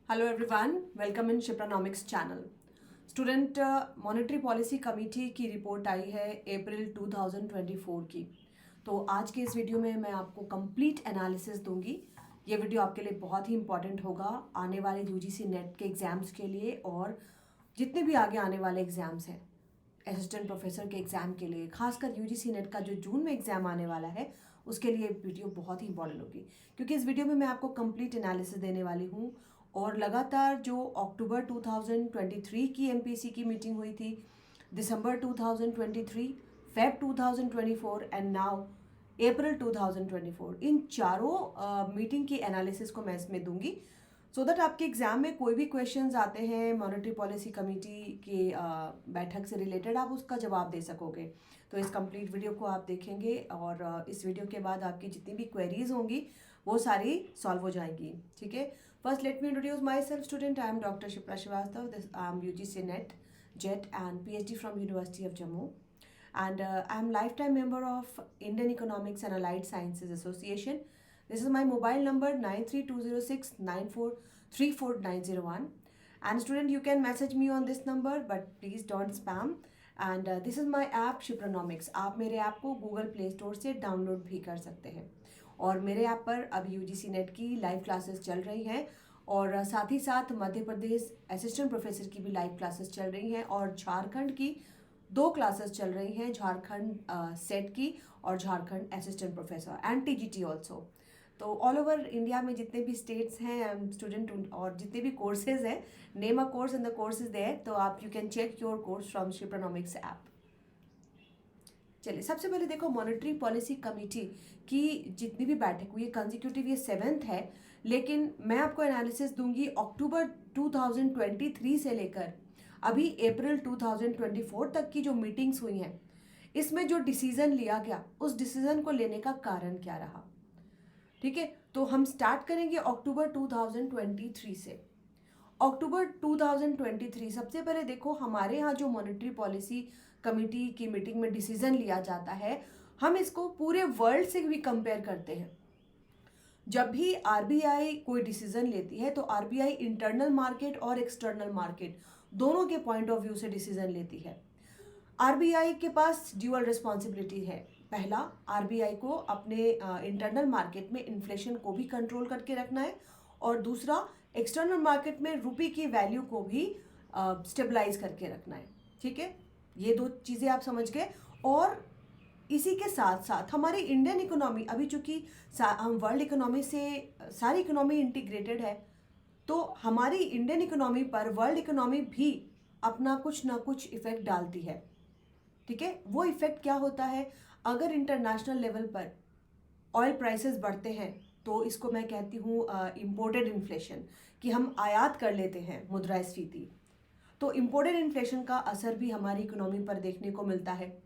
Hello everyone, welcome in Shipranomics channel. Student monetary policy committee की report आई है अप्रैल 2024 की। तो आज के इस वीडियो में मैं आपको कंप्लीट एनालिसिस दूंगी। ये वीडियो आपके लिए बहुत ही इंपॉर्टेंट होगा आने वाले यूजीसी नेट के एग्ज़ाम्स के लिए और जितने भी आगे आने वाले एग्ज़ाम्स हैं असिस्टेंट प्रोफेसर के एग्ज़ाम के लिए, खासकर यूजीसी नेट का जो जून में एग्ज़ाम आने वाला है उसके लिए वीडियो बहुत ही इंपॉर्टेंट होगी, क्योंकि इस वीडियो में मैं आपको कंप्लीट एनालिसिस देने वाली हूँ। और लगातार जो अक्टूबर 2023 की एमपीसी की मीटिंग हुई थी, दिसंबर 2023, फेब 2024 एंड नाउ अप्रैल 2024, इन चारों मीटिंग की एनालिसिस को मैं इसमें दूंगी सो दैट आपके एग्जाम में कोई भी क्वेश्चंस आते हैं मॉनेटरी पॉलिसी कमेटी की बैठक से रिलेटेड, आप उसका जवाब दे सकोगे। तो इस कंप्लीट वीडियो को आप देखेंगे और इस वीडियो के बाद आपकी जितनी भी क्वेरीज होंगी वो सारी सॉल्व हो जाएंगी। ठीक है, first let me introduce my self student. I am doctor Shipra Srivastava, this I am UGC NET JET and PhD from University of Jammu, and I am lifetime member of Indian Economics and Allied Sciences Association. This is my mobile number 932063434901. And student, you can message me on this number, but please don't spam. And this is my app Shipranomics. आप मेरे app को Google play store से download भी कर सकते हैं। और मेरे ऐप पर अब यूजीसी नेट की लाइव क्लासेस चल रही हैं और साथ ही साथ मध्य प्रदेश असिस्टेंट प्रोफेसर की भी लाइव क्लासेस चल रही हैं और झारखंड की 2 क्लासेस चल रही हैं, झारखंड सेट की और Jharkhand assistant professor and TGT also. तो ऑल ओवर इंडिया में जितने भी स्टेट्स हैं स्टूडेंट और जितने भी कोर्सेज हैं, name a course and the course is there, तो आप you can check your course from शिप्रानॉमिक्स ऐप। चलिए, सबसे पहले देखो मॉनेटरी पॉलिसी कमेटी की जितनी भी बैठक हुई है कंजिक्यूटिव, ये 7th है, लेकिन मैं आपको एनालिसिस दूंगी अक्टूबर 2023 से लेकर अभी अप्रैल 2024 तक की जो मीटिंग्स हुई हैं, इसमें जो डिसीजन लिया गया उस डिसीजन को लेने का कारण क्या रहा। ठीक है, तो हम स्टार्ट करेंगे अक्टूबर 2023 से। अक्टूबर 2023 सबसे पहले देखो, हमारे यहाँ जो मॉनेटरी पॉलिसी कमेटी की मीटिंग में डिसीजन लिया जाता है, हम इसको पूरे वर्ल्ड से भी कंपेयर करते हैं। जब भी आरबीआई कोई डिसीजन लेती है तो आरबीआई इंटरनल मार्केट और एक्सटर्नल मार्केट दोनों के पॉइंट ऑफ व्यू से डिसीजन लेती है। आरबीआई के पास ड्यूअल रिस्पॉन्सिबिलिटी है। पहला, आरबीआई को अपने इंटरनल मार्केट में इन्फ्लेशन को भी कंट्रोल करके रखना है और दूसरा, एक्सटर्नल मार्केट में रुपये की वैल्यू को भी स्टेबलाइज करके रखना है। ठीक है, ये 2 चीज़ें आप समझ गए। और इसी के साथ साथ हमारी इंडियन इकोनॉमी, अभी चूंकि हम वर्ल्ड इकोनॉमी से सारी इकोनॉमी इंटीग्रेटेड है, तो हमारी इंडियन इकोनॉमी पर वर्ल्ड इकोनॉमी भी अपना कुछ ना कुछ इफेक्ट डालती है। ठीक है, वो इफेक्ट क्या होता है? अगर इंटरनेशनल लेवल पर ऑयल प्राइसेस बढ़ते हैं तो इसको मैं कहती हूँ इम्पोर्टेड इन्फ्लेशन, कि हम आयात कर लेते हैं, मुद्रास्फीति। तो इम्पोर्टेड इन्फ्लेशन का असर भी हमारी इकोनॉमी पर देखने को मिलता है।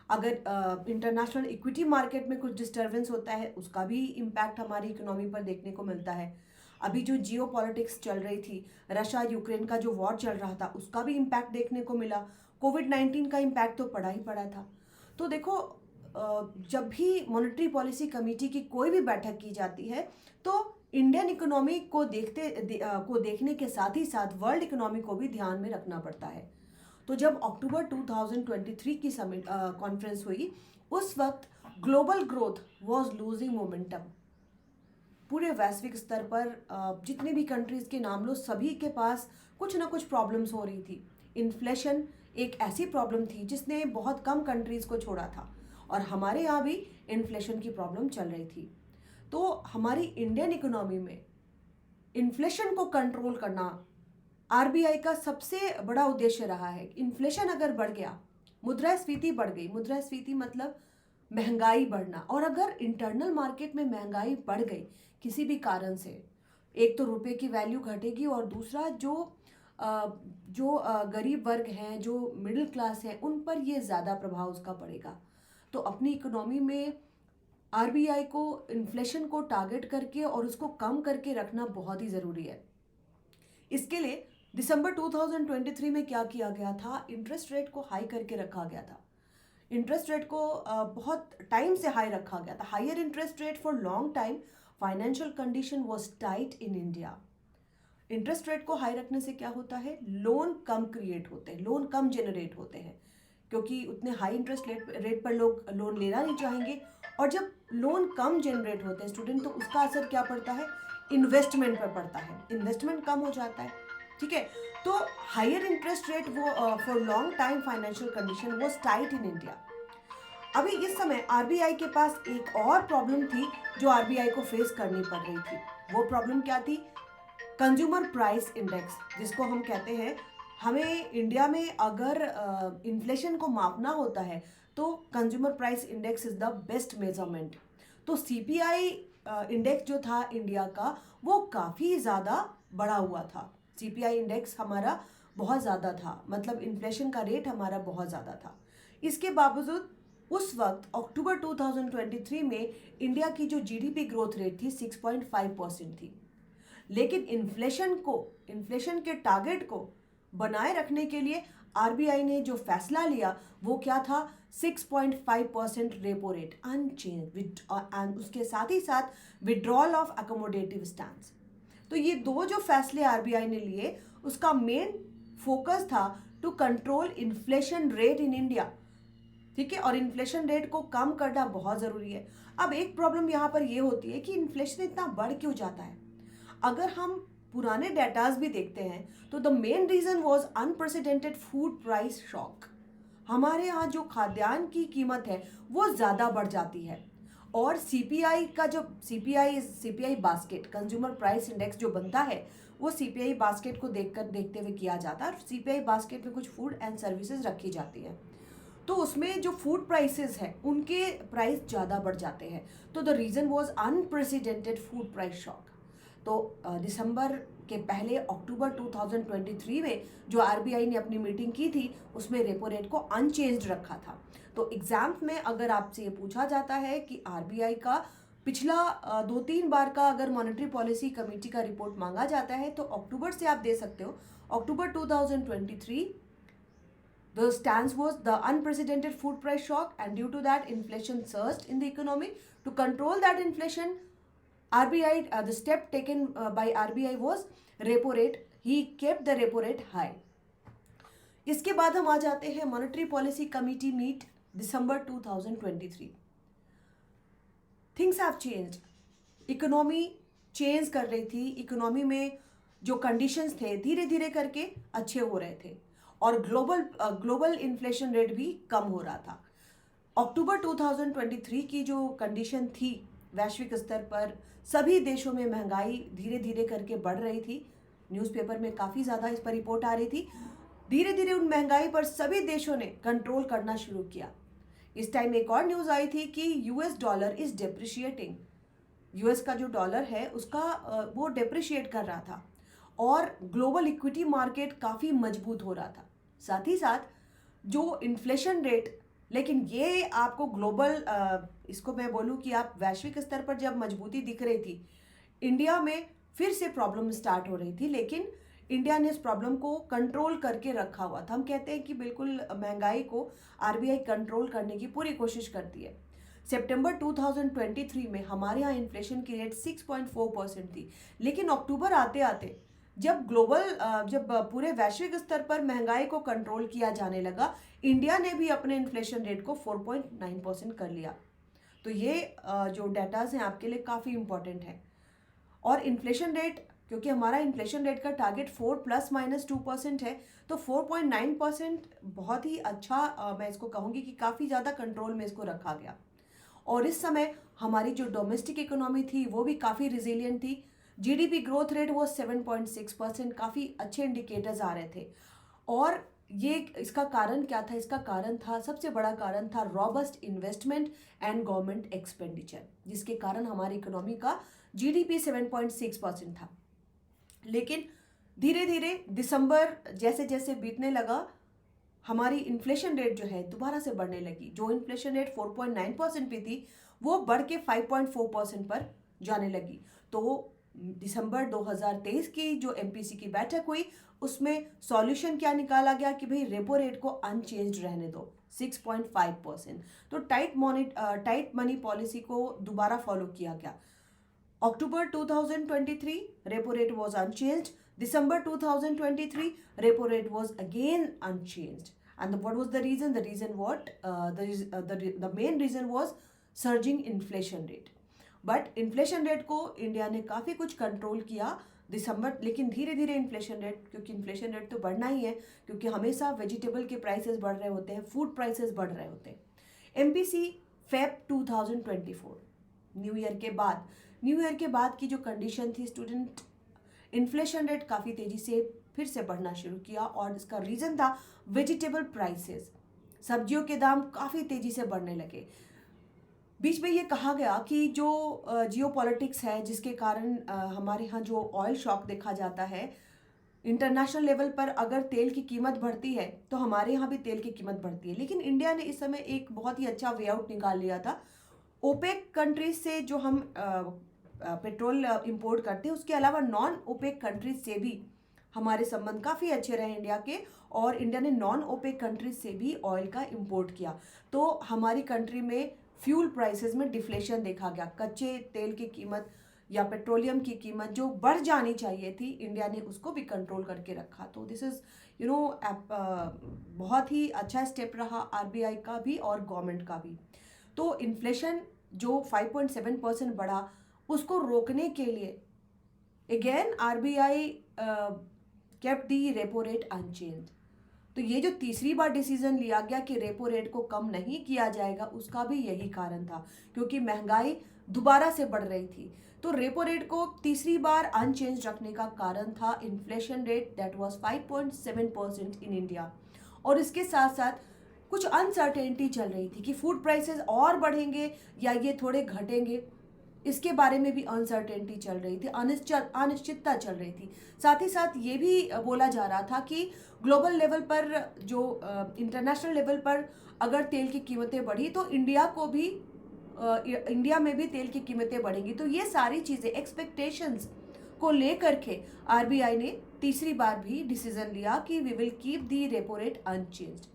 अगर इंटरनेशनल इक्विटी मार्केट में कुछ डिस्टर्बेंस होता है, उसका भी इम्पैक्ट हमारी इकोनॉमी पर देखने को मिलता है। अभी जो जियो पॉलिटिक्स चल रही थी, रशिया यूक्रेन का जो वॉर चल रहा था, उसका भी इम्पैक्ट देखने को मिला। कोविड-19 का इम्पैक्ट तो पड़ा ही पड़ा था। तो देखो, जब भी मॉनेटरी पॉलिसी कमेटी की कोई भी बैठक की जाती है तो इंडियन इकोनॉमी को देखने के साथ ही साथ वर्ल्ड इकोनॉमी को भी ध्यान में रखना पड़ता है। तो जब अक्टूबर 2023 की समिट कॉन्फ्रेंस हुई, उस वक्त global growth was losing momentum. पूरे वैश्विक स्तर पर जितने भी कंट्रीज के नाम लो, सभी के पास कुछ ना कुछ प्रॉब्लम्स हो रही थी। इन्फ्लेशन एक ऐसी प्रॉब्लम थी जिसने बहुत कम कंट्रीज को छोड़ा था और हमारे यहाँ भी इन्फ्लेशन की प्रॉब्लम चल रही थी। तो हमारी इंडियन इकोनॉमी में इन्फ्लेशन को कंट्रोल करना आरबीआई का सबसे बड़ा उद्देश्य रहा है। इन्फ्लेशन अगर बढ़ गया, मुद्रास्फीति बढ़ गई, मुद्रास्फीति मतलब महंगाई बढ़ना, और अगर इंटरनल मार्केट में महंगाई बढ़ गई किसी भी कारण से, एक तो रुपए की वैल्यू घटेगी और दूसरा जो गरीब वर्ग हैं, जो मिडिल क्लास हैं, उन पर ये ज़्यादा प्रभाव उसका पड़ेगा। तो अपनी इकोनॉमी में आरबीआई को इन्फ्लेशन को टारगेट करके और उसको कम करके रखना बहुत ही ज़रूरी है। इसके लिए दिसंबर 2023 में क्या किया गया था? इंटरेस्ट रेट को हाई करके रखा गया था। इंटरेस्ट रेट को बहुत टाइम से हाई रखा गया था। Higher interest rate for long time, financial condition was tight in India. Interest rate को हाई रखने से क्या होता है, लोन कम क्रिएट होते हैं, लोन कम जनरेट होते हैं, क्योंकि उतने हाई इंटरेस्ट रेट पर लोग लोन लेना नहीं चाहेंगे। और जब लोन कम जनरेट होते हैं स्टूडेंट, तो उसका असर क्या पड़ता है, इन्वेस्टमेंट पर पड़ता है, इन्वेस्टमेंट कम हो जाता है। ठीक है, तो हायर इंटरेस्ट रेट वो for long time financial condition was tight in India. अभी इस समय आरबीआई के पास एक और प्रॉब्लम थी जो आरबीआई को फेस करनी पड़ रही थी। वो प्रॉब्लम क्या थी, कंज्यूमर प्राइस इंडेक्स, जिसको हम कहते हैं, हमें इंडिया में अगर इन्फ्लेशन को मापना होता है तो consumer price index is the best measurement. तो सीपीआई इंडेक्स जो था इंडिया का, वो काफ़ी ज़्यादा बढ़ा हुआ था। सीपीआई इंडेक्स हमारा बहुत ज़्यादा था, मतलब इन्फ्लेशन का रेट हमारा बहुत ज़्यादा था। इसके बावजूद उस वक्त अक्टूबर 2023 में इंडिया की जो जीडीपी ग्रोथ रेट थी 6.5% थी। लेकिन इन्फ्लेशन के टारगेट को बनाए रखने के लिए आरबीआई ने जो फैसला लिया वो क्या था, 6.5% रेपो रेट अनचेंज, एंड उसके साथ ही साथ विड्रॉल ऑफ अकोमोडेटिव स्टैंस। तो ये दो जो फैसले आरबीआई ने लिए, उसका मेन फोकस था to control inflation rate in India. ठीक है, और इन्फ्लेशन रेट को कम करना बहुत ज़रूरी है। अब एक प्रॉब्लम यहाँ पर ये होती है कि इन्फ्लेशन इतना बढ़ क्यों जाता है। अगर हम पुराने डेटाज भी देखते हैं तो the main reason was unprecedented food price shock. हमारे यहाँ जो खाद्यान्न की कीमत है वो ज़्यादा बढ़ जाती है, और सीपीआई का जो CPI basket, consumer price index जो बनता है, वो सीपीआई बास्केट को देखते हुए किया जाता है। सीपीआई बास्केट में कुछ फूड एंड सर्विसेज रखी जाती है, तो उसमें जो फूड प्राइसेस हैं उनके प्राइस ज़्यादा बढ़ जाते हैं। तो the reason was unprecedented food price shock. तो दिसंबर के पहले अक्टूबर 2023 में जो आरबीआई ने अपनी मीटिंग की थी, उसमें रेपो रेट को अनचेंज्ड रखा था। तो एग्जाम में अगर आपसे ये पूछा जाता है कि आरबीआई का पिछला 2-3 बार का अगर मॉनेटरी पॉलिसी कमेटी का रिपोर्ट मांगा जाता है, तो अक्टूबर से आप दे सकते हो। अक्टूबर 2023 the stance was the unprecedented food price shock, and due to that inflation surged in the economy. To control that inflation, RBI, the step taken by RBI was repo rate. He kept the repo rate high. इसके बाद हम आ जाते हैं monetary policy committee meet December 2023। Things have changed, economy change कर रही थी, economy में जो कंडीशंस थे धीरे धीरे करके अच्छे हो रहे थे, और ग्लोबल इन्फ्लेशन रेट भी कम हो रहा था। अक्टूबर 2023 की जो कंडीशन थी वैश्विक स्तर पर, सभी देशों में महंगाई धीरे धीरे करके बढ़ रही थी। न्यूज़पेपर में काफ़ी ज़्यादा इस पर रिपोर्ट आ रही थी। धीरे धीरे उन महंगाई पर सभी देशों ने कंट्रोल करना शुरू किया। इस टाइम एक और न्यूज़ आई थी कि US dollar is depreciating. US का जो डॉलर है उसका वो डेप्रिशिएट कर रहा था, और ग्लोबल इक्विटी मार्केट काफ़ी मजबूत हो रहा था। साथ ही साथ जो इन्फ्लेशन रेट, लेकिन ये आपको ग्लोबल, इसको मैं बोलूँ कि आप वैश्विक स्तर पर जब मजबूती दिख रही थी, इंडिया में फिर से प्रॉब्लम स्टार्ट हो रही थी, लेकिन इंडिया ने इस प्रॉब्लम को कंट्रोल करके रखा हुआ था। हम कहते हैं कि बिल्कुल महंगाई को आरबीआई कंट्रोल करने की पूरी कोशिश करती है। सितंबर 2023 में हमारे यहाँ इन्फ्लेशन की रेट 6.4% थी, लेकिन अक्टूबर आते आते जब पूरे वैश्विक स्तर पर महंगाई को कंट्रोल किया जाने लगा, इंडिया ने भी अपने इन्फ्लेशन रेट को 4.9% कर लिया। तो ये जो डेटाज हैं आपके लिए काफ़ी इंपॉर्टेंट है। और इन्फ्लेशन रेट, क्योंकि हमारा इन्फ्लेशन रेट का टारगेट 4 ± 2% है, तो 4.9% बहुत ही अच्छा, मैं इसको कहूँगी कि काफ़ी ज़्यादा कंट्रोल में इसको रखा गया। और इस समय हमारी जो डोमेस्टिक इकोनॉमी थी वो भी काफ़ी रिजिलियंट थी। जीडीपी ग्रोथ रेट वो 7.6%, काफ़ी अच्छे इंडिकेटर्स आ रहे थे। और ये इसका कारण क्या था, इसका कारण था, सबसे बड़ा कारण था robust investment and government expenditure, जिसके कारण हमारी इकोनॉमी का जीडीपी 7.6% था। लेकिन धीरे धीरे दिसंबर जैसे जैसे बीतने लगा, हमारी इन्फ्लेशन रेट जो है दोबारा से बढ़ने लगी। जो इन्फ्लेशन रेट 4.9% पे थी वो बढ़ के 5.4% पर जाने लगी। तो दिसंबर 2023 की जो एमपीसी की बैठक हुई, उसमें सॉल्यूशन क्या निकाला गया कि भाई रेपो रेट को अनचेंज्ड रहने दो 6.5%। तो टाइट मनी पॉलिसी को दोबारा फॉलो किया गया। अक्टूबर 2023 repo rate was unchanged. December 2023, repo rate was again unchanged. And what was the reason? The main reason was surging inflation rate. But inflation rate को India ने काफ़ी कुछ कंट्रोल किया दिसंबर, लेकिन धीरे धीरे इन्फ्लेशन रेट, क्योंकि इन्फ्लेशन रेट तो बढ़ना ही है, क्योंकि हमेशा वेजिटेबल के प्राइसेस बढ़ रहे होते हैं, फूड प्राइसेस बढ़ रहे होते हैं। MPC फेब 2024, न्यू ईयर के बाद की जो कंडीशन थी स्टूडेंट, इन्फ्लेशन रेट काफ़ी तेज़ी से फिर से बढ़ना शुरू किया, और इसका रीज़न था वेजिटेबल प्राइसेस, सब्जियों के दाम काफ़ी तेज़ी से बढ़ने लगे। बीच में ये कहा गया कि जो जियो पॉलिटिक्स है, जिसके कारण हमारे यहाँ जो ऑयल शॉक देखा जाता है, इंटरनेशनल लेवल पर अगर तेल की कीमत बढ़ती है तो हमारे यहाँ भी तेल की कीमत बढ़ती है। लेकिन इंडिया ने इस समय एक बहुत ही अच्छा वे आउट निकाल लिया था। ओपेक कंट्रीज से जो हम पेट्रोल इंपोर्ट करते हैं, उसके अलावा नॉन ओपेक कंट्रीज से भी हमारे संबंध काफ़ी अच्छे रहे इंडिया के, और इंडिया ने नॉन ओपेक कंट्रीज से भी ऑयल का इंपोर्ट किया। तो हमारी कंट्री में फ्यूल प्राइसेस में डिफ्लेशन देखा गया। कच्चे तेल की कीमत या पेट्रोलियम की कीमत जो बढ़ जानी चाहिए थी, इंडिया ने उसको भी कंट्रोल करके रखा। तो दिस इज़ बहुत ही अच्छा स्टेप रहा आरबीआई का भी और गवर्नमेंट का भी। तो इन्फ्लेशन जो 5.7% बढ़ा, उसको रोकने के लिए अगेन आरबीआई केप्ट दी रेपो रेट अनचेंज। तो ये जो तीसरी बार डिसीजन लिया गया कि रेपो रेट को कम नहीं किया जाएगा, उसका भी यही कारण था, क्योंकि महंगाई दोबारा से बढ़ रही थी। तो रेपो रेट को तीसरी बार अनचेंज रखने का कारण था inflation rate that was 5.7% in India. और इसके साथ साथ कुछ अनसर्टेनिटी चल रही थी कि फूड प्राइसेस और बढ़ेंगे या ये थोड़े घटेंगे, इसके बारे में भी अनसर्टेनिटी चल रही थी, अनिश्चितता चल रही थी। साथ ही साथ ये भी बोला जा रहा था कि ग्लोबल लेवल पर जो इंटरनेशनल लेवल पर अगर तेल की कीमतें बढ़ी तो इंडिया में भी तेल की कीमतें बढ़ेंगी। तो ये सारी चीज़ें एक्सपेक्टेशंस को लेकर के आरबीआई ने तीसरी बार भी डिसीजन लिया कि we will keep the repo rate unchanged.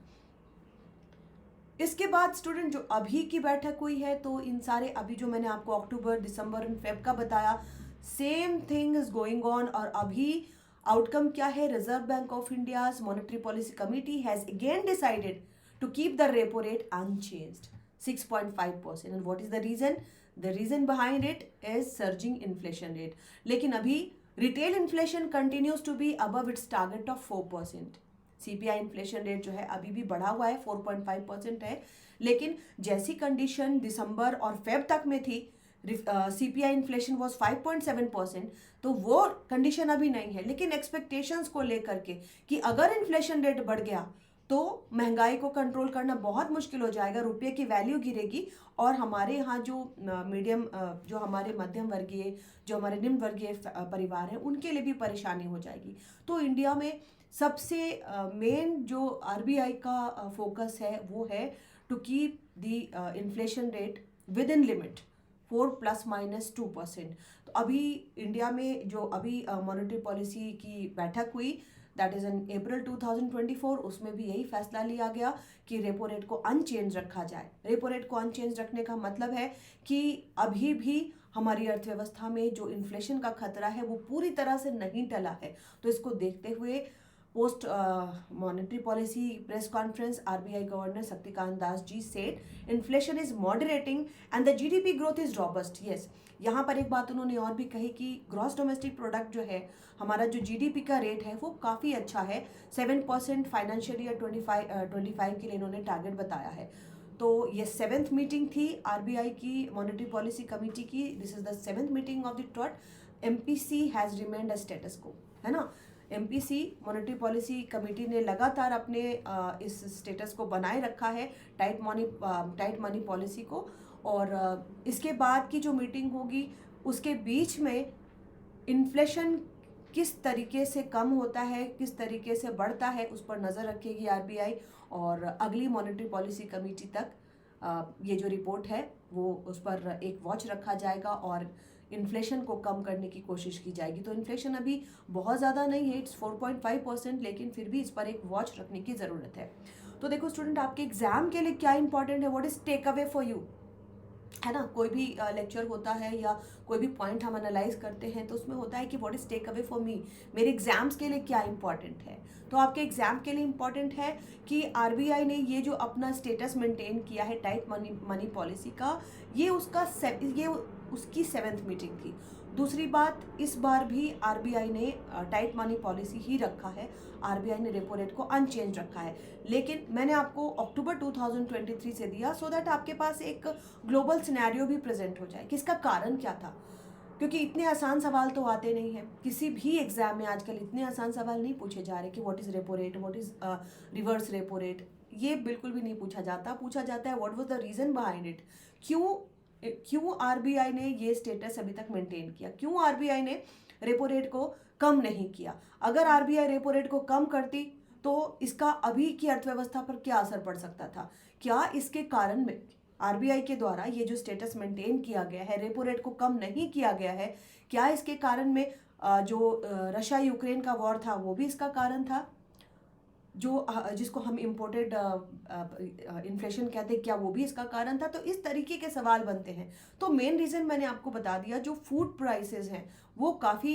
इसके बाद स्टूडेंट जो अभी की बैठक हुई है, तो इन सारे अभी जो मैंने आपको अक्टूबर, दिसंबर एंड फेब का बताया, same thing is going on. और अभी आउटकम क्या है? Reserve Bank of India monetary policy committee has again decided to keep the repo rate unchanged 6.5%। And what is the reason? The reason behind it is surging inflation rate. लेकिन अभी retail inflation continues to be above its target of 4%। CPI inflation rate जो है अभी भी बढ़ा हुआ है, 4.5% है। लेकिन जैसी कंडीशन दिसंबर और फेब तक में थी, सीपीआई इन्फ्लेशन वाज 5.7%, तो वो कंडीशन अभी नहीं है। लेकिन एक्सपेक्टेशंस को लेकर के कि अगर इन्फ्लेशन रेट बढ़ गया तो महंगाई को कंट्रोल करना बहुत मुश्किल हो जाएगा, रुपये की वैल्यू गिरेगी, और हमारे यहाँ जो जो हमारे मध्यम वर्गीय, जो हमारे निम्न वर्गीय परिवार हैं, उनके लिए भी परेशानी हो जाएगी। तो इंडिया में सबसे मेन जो आरबीआई का फोकस है वो है to keep the inflation rate within limit 4 ± 2%। तो अभी इंडिया में जो अभी मॉनेटरी पॉलिसी की बैठक हुई, दैट इज़ इन अप्रैल 2024, उसमें भी यही फैसला लिया गया कि रेपो रेट को अनचेंज रखा जाए। रेपो रेट को अनचेंज रखने का मतलब है कि अभी भी हमारी अर्थव्यवस्था में जो इन्फ्लेशन का खतरा है वो पूरी तरह से नहीं टला है। तो इसको देखते हुए post monetary policy press conference, RBI governor Shaktikanta Das ji said inflation is moderating and the GDP growth is robust. Yes, यहाँ पर एक बात उन्होंने और भी कही कि ग्रॉस डोमेस्टिक प्रोडक्ट जो है, हमारा जो जीडीपी का रेट है वो काफ़ी अच्छा है, 7% फाइनेंशियल ईयर 25 के लिए इन्होंने टारगेट बताया है। तो ये 7th मीटिंग थी आरबीआई की मॉनेटरी पॉलिसी कमेटी की। This is the 7th meeting of the trout. MPC has remained a status को, है ना। एमपीसी मॉनेटरी पॉलिसी कमेटी ने लगातार अपने इस स्टेटस को बनाए रखा है, टाइट मनी पॉलिसी को। और इसके बाद की जो मीटिंग होगी उसके बीच में इन्फ्लेशन किस तरीके से कम होता है, किस तरीके से बढ़ता है, उस पर नज़र रखेगी आरबीआई। और अगली मॉनेटरी पॉलिसी कमेटी तक ये जो रिपोर्ट है वो उस पर एक वॉच रखा जाएगा और इन्फ्लेशन को कम करने की कोशिश की जाएगी। तो इन्फ्लेशन अभी बहुत ज़्यादा नहीं है, इट्स 4.5%, लेकिन फिर भी इस पर एक वॉच रखने की ज़रूरत है। तो देखो स्टूडेंट, आपके एग्जाम के लिए क्या इंपॉर्टेंट है, what is takeaway for you. है ना, कोई भी लेक्चर होता है या कोई भी पॉइंट हम एनालाइज करते हैं तो उसमें होता है कि what is takeaway for me, मेरे एग्जाम्स के लिए क्या इंपॉर्टेंट है। तो आपके एग्जाम के लिए इंपॉर्टेंट है कि आरबीआई ने ये जो अपना स्टेटस मेंटेन किया है टाइट मनी पॉलिसी का, ये ये उसकी 7th मीटिंग थी। दूसरी बात, इस बार भी आरबीआई ने टाइट मनी पॉलिसी ही रखा है, आरबीआई ने रेपो रेट को अनचेंज रखा है। लेकिन मैंने आपको अक्टूबर 2023 से दिया सो दैट आपके पास एक ग्लोबल सिनेरियो भी प्रेजेंट हो जाए कि इसका कारण क्या था। क्योंकि इतने आसान सवाल तो आते नहीं हैं किसी भी एग्जाम में, आजकल इतने आसान सवाल नहीं पूछे जा रहे कि what is repo rate, what is reverse repo rate, ये बिल्कुल भी नहीं पूछा जाता। पूछा जाता है what was the reason behind it, क्यों क्यों आरबीआई ने ये स्टेटस अभी तक मेंटेन किया, क्यों आरबीआई ने रेपो रेट को कम नहीं किया। अगर आरबीआई रेपो रेट को कम करती तो इसका अभी की अर्थव्यवस्था पर क्या असर पड़ सकता था, क्या इसके कारण में आरबीआई के द्वारा ये जो स्टेटस मेंटेन किया गया है, रेपो रेट को कम नहीं किया गया है, क्या इसके कारण में जो रशिया यूक्रेन का वॉर था वो भी इसका कारण था, जो जिसको हम इम्पोर्टेड इन्फ्लेशन कहते हैं, क्या वो भी इसका कारण था। तो इस तरीके के सवाल बनते हैं। तो मेन रीज़न मैंने आपको बता दिया, जो फूड प्राइसेस हैं वो काफ़ी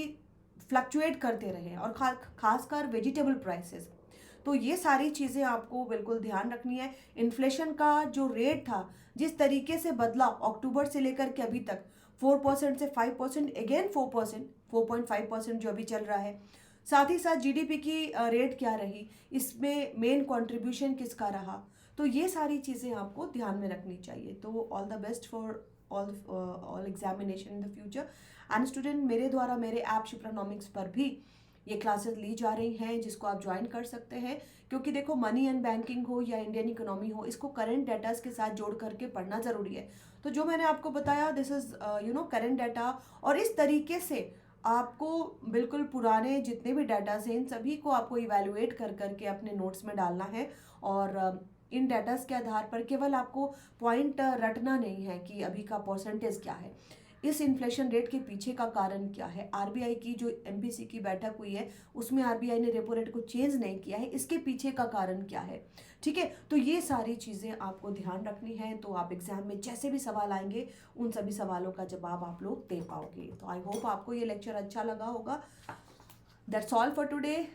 फ्लक्चुएट करते रहे और खासकर वेजिटेबल प्राइसेस। तो ये सारी चीज़ें आपको बिल्कुल ध्यान रखनी है। इन्फ्लेशन का जो रेट था जिस तरीके से बदला अक्टूबर से लेकर के अभी तक, 4% से 5%, अगेन 4%, 4.5% जो अभी चल रहा है। साथ ही साथ जीडीपी की रेट क्या रही, इसमें मेन कंट्रीब्यूशन किसका रहा, तो ये सारी चीज़ें आपको ध्यान में रखनी चाहिए। तो all the best for all examination in the future. And student, मेरे द्वारा मेरे ऐप शिप्रानॉमिक्स पर भी ये क्लासेस ली जा रही हैं जिसको आप ज्वाइन कर सकते हैं। क्योंकि देखो, मनी एंड बैंकिंग हो या इंडियन इकोनॉमी हो, इसको करंट डाटाज के साथ जोड़ करके पढ़ना ज़रूरी है। तो जो मैंने आपको बताया, दिस इज़ करंट डाटा, और इस तरीके से आपको बिल्कुल पुराने जितने भी डाटाज हैं इन सभी को आपको इवैल्यूएट कर करके अपने नोट्स में डालना है। और इन डाटाज के आधार पर केवल आपको पॉइंट रटना नहीं है कि अभी का परसेंटेज क्या है, इस इन्फ्लेशन रेट के पीछे का कारण क्या है, आरबीआई की जो एमपीसी की बैठक हुई है उसमें आरबीआई ने रेपो रेट को चेंज नहीं किया है, इसके पीछे का कारण क्या है। ठीक है, तो ये सारी चीज़ें आपको ध्यान रखनी है। तो आप एग्जाम में जैसे भी सवाल आएंगे उन सभी सवालों का जवाब आप लोग दे पाओगे। तो आई होप आपको ये लेक्चर अच्छा लगा होगा। That's all for today.